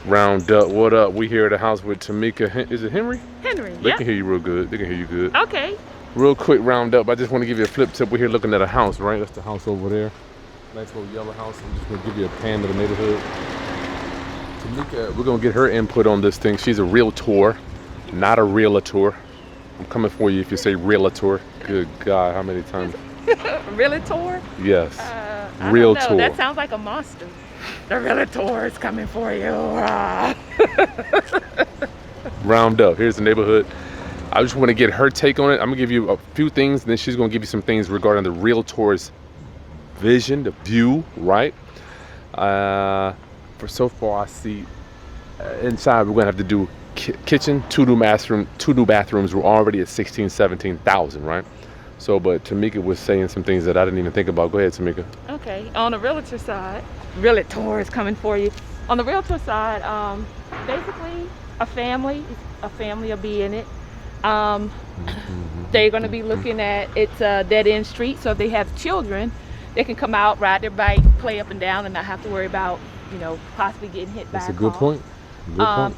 Round up. What up? We here at the house with Tamika. Is it Henry? Henry, They can hear you real good. They can hear you good. Okay. Real quick round up. I just want to give you a flip tip. We're here looking at a house, right? That's the house over there. Nice little yellow house. I'm just going to give you a pan of the neighborhood. Tamika, we're going to get her input on this thing. She's a realtor, not a realtor. I'm coming for you if you say realtor. Good God, how many times? Realtor? Yes. Realtor. I don't know. That sounds like a monster. The realtor is coming for you. Round up. Here's the neighborhood. I just want to get her take on it. I'm going to give you a few things, and then she's going to give you some things regarding the realtor's vision, the view, right? For so far, I see inside we're going to have to do kitchen, two new bathrooms. We're already at 17,000, right? So, but Tamika was saying some things that I didn't even think about. Go ahead, Tamika. Okay, on the realtor side, realtor is coming for you. On the realtor side, basically a family will be in it. They're going to be looking at, it's a dead-end street, so if they have children, they can come out, ride their bike, play up and down, and not have to worry about, possibly getting hit by a car. That's a good point.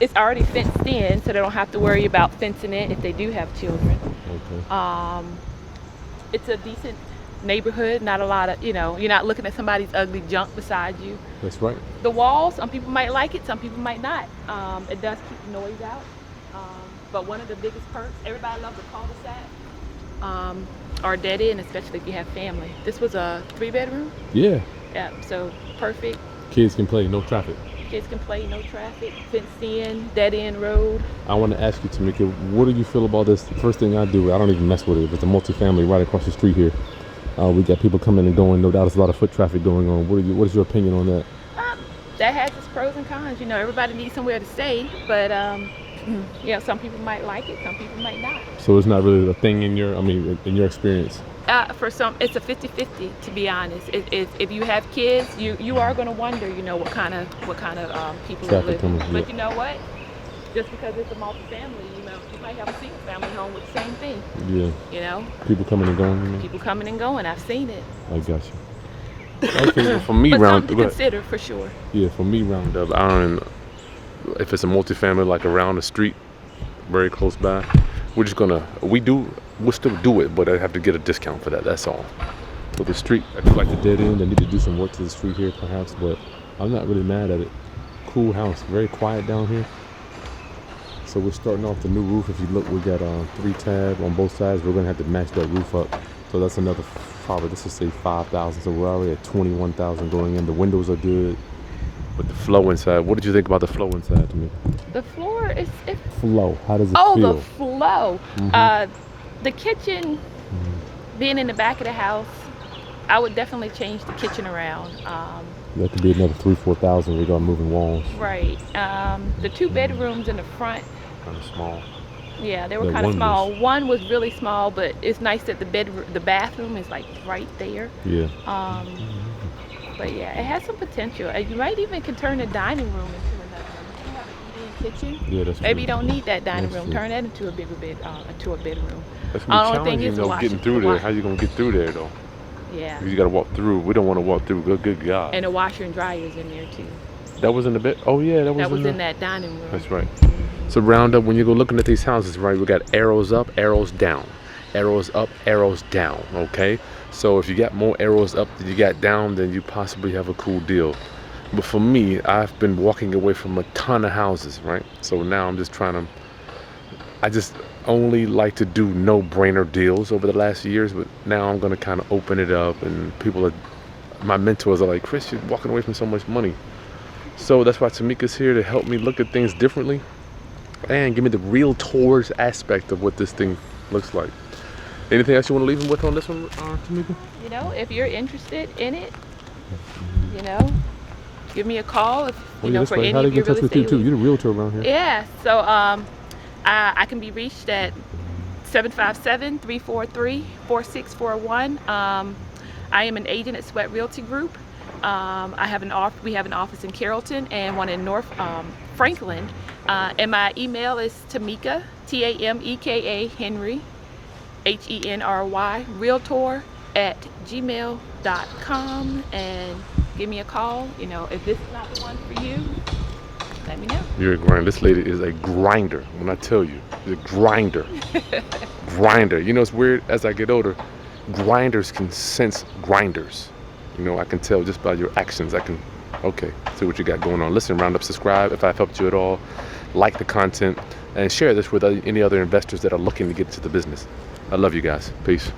It's already fenced in, so they don't have to worry about fencing it if they do have children. Okay. It's a decent neighborhood, not a lot of, you're not looking at somebody's ugly junk beside you. That's right. The walls, some people might like it, some people might not. It does keep the noise out. But one of the biggest perks, everybody loves the cul-de-sac, or dead end, especially if you have family. This was a 3-bedroom. Yeah. Yeah, so perfect. Kids can play, no traffic. Kids can play, no traffic, fenced in, dead end road. I want to ask you, Tamika, what do you feel about this? The first thing I do, I don't even mess with it. It's a multifamily right across the street here. We got people coming and going. No doubt there's a lot of foot traffic going on. What is your opinion on that? That has its pros and cons. Everybody needs somewhere to stay, but some people might like it, some people might not. So it's not really a thing in your experience? For some, it's a 50-50, to be honest. If you have kids, you are going to wonder, what kind of people are living. But you know what? Just because it's a multi-family, you might have a single family home with the same thing. Yeah. People coming and going. People coming and going. I've seen it. I got you. Okay, well, for me, but something to consider for sure. Yeah, for me, round up, I don't know if it's a multifamily like around the street, very close by. We'll still do it, but I have to get a discount for that. That's all. For the street, I feel like the dead end. I need to do some work to the street here, perhaps, but I'm not really mad at it. Cool house, very quiet down here. So we're starting off the new roof. If you look, we got 3 tab on both sides. We're gonna have to match that roof up. So that's another probably, let's just say 5,000. So we're already at 21,000 going in. The windows are good, but the flow inside. What did you think about the flow inside to me? The floor is flow. How does it feel? Oh, the flow. The kitchen, being in the back of the house, I would definitely change the kitchen around. That could be another 3,000-4,000 regarding moving walls. Right. The 2 bedrooms in the front. Kind of small. Yeah, they were kind of small. One was really small, but it's nice that the bathroom is like right there. Yeah. But yeah, it has some potential. You might even can turn the dining room into another one. If you have an eating kitchen, yeah, that's maybe true. You don't need that dining room. True. Turn that into a bigger bedroom. That's gonna be challenging though, getting through there. How you gonna get through there though? Yeah. You gotta walk through. We don't want to walk through. Good God. And the washer and dryer is in there too. That was in the bed. Oh yeah, that was in that dining room. That's right. So round up when you go looking at these houses, right? We got arrows up, arrows down, arrows up, arrows down. Okay. So if you got more arrows up than you got down, then you possibly have a cool deal. But for me, I've been walking away from a ton of houses, right? So now I'm just I just only like to do no-brainer deals over the last years, but now I'm going to kind of open it up, and my mentors are like, Kris, you're walking away from so much money. So that's why Tamika's here to help me look at things differently and give me the realtor's aspect of what this thing looks like. Anything else you want to leave them with on this one, Tamika? If you're interested in it, give me a call if for any of your real estate. How do they get in touch with you too? leads. You're the realtor around here. Yeah, so I can be reached at 757-343-4641. I am an agent at Sweat Realty Group. We have an office in Carrollton and one in North Franklin. And my email is Tameka, Tameka Henry, Henry, realtor @gmail.com, and give me a call. If this is not the one for you, let me know. You're a grinder. This lady is a grinder. When I tell you, she's a grinder. Grinder. You know, it's weird. As I get older, grinders can sense grinders. You know, I can tell just by your actions. I can, okay, see what you got going on. Listen, round up, subscribe if I've helped you at all. Like the content and share this with any other investors that are looking to get into the business. I love you guys. Peace.